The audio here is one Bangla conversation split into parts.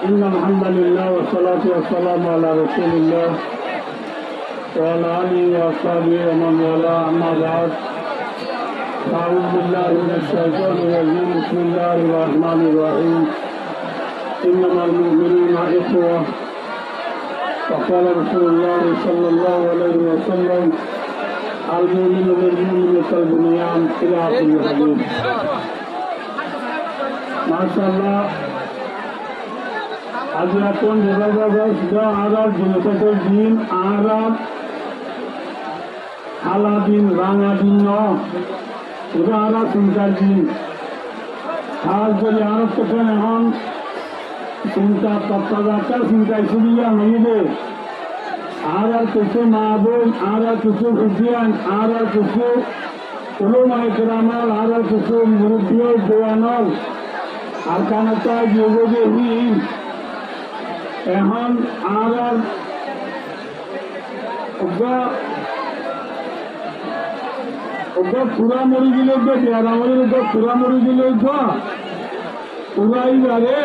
إن الحمد لله والصلاة والسلام على رسول الله وعلى آله وأصحابه ومن والاه أما بعد أعوذ بالله من الشيطان الرجيم بسم الله الرحمن الرحيم إنما المؤمنون إخوة وقال رسول الله صلى الله عليه وسلم المؤمن بالمؤمن كالبنيان إلى آخر الحديث ما شاء الله আজ এখন আরার জিনিসের দিন আরার আলা দিন রাঙা দিন ওরা আরা চিন্তার দিন আজ বলে আরব তখন এখন চিন্তা তত্ত্বাজারটা চিন্তায় সুবিধা হইবে আর কিছু মা বোন আর কিছু হুসিয়ান আর কিছু উলুমায়ে কেরামাল আর কিছু মুরব্বী জওয়ানল আর কানাতা যুবকহীন এখন আর পুরা মরি গেলে তো বেড়ামরির পুরা মরি গেলে তো পুরাইবারে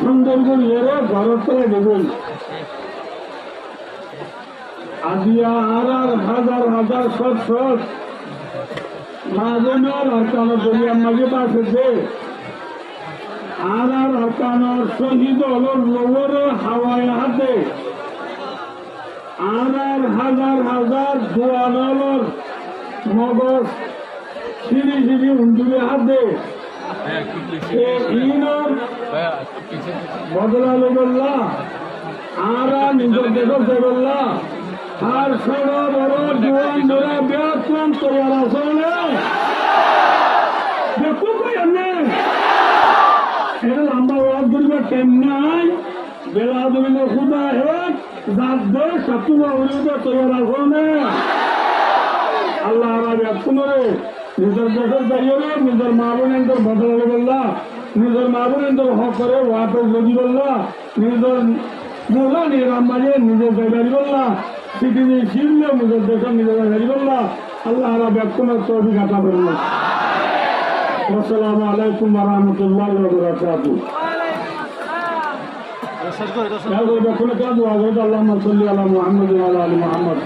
সুন্দর করে ঘরের থেকে দেবেন আজিয়া আর হাজার হাজার শত মাঝেনার হরকানোর দরিয়ার মাঝে বাসেছে আর হরকানোর শহীদ হলোর লোবরে হাওয়ায় হাতে আর হাজার হাজার দোয়ানোর মগজ সিঁড়ি সিঁড়ি উন্ডুরে হাতে বদলা লোবল্লা আর নিজের দেশ দেবল্লা আর ছোট বড় জোয়ান ধরে ব্যাকরণ তৈরি আসলে দেখো কই আমি এটা লম্বা ওয়াজ করিবার টাইম নাই বেলা ধরিলে খুদা হেক জাত দে সতুয়া উড়িবে তৈরি আসলে আল্লাহ আর ব্যাকরণরে নিজের দেশের দাঁড়িয়ে নিজের মা বোনের বদলা বললা নিজের মা বোনের হক করে ওয়াপে যদি বললা নিজের মোলা নিরাম মাঝে নিজের জায়গায় বললা পৃথিবী শিরলে নিজের দেশের নিজের জায়গায় বললা আল্লাহ আলা ব্যাকুমের তৌফিক আতা করল আসসালামু আলাইকুম ওয়া রাহমাতুল্লাহি ওয়া বারাকাতুহু ব্যাকুমে কাজ আল্লাহুম্মা সাল্লি আলা মুহাম্মাদ ওয়া আলা আলি মুহাম্মাদ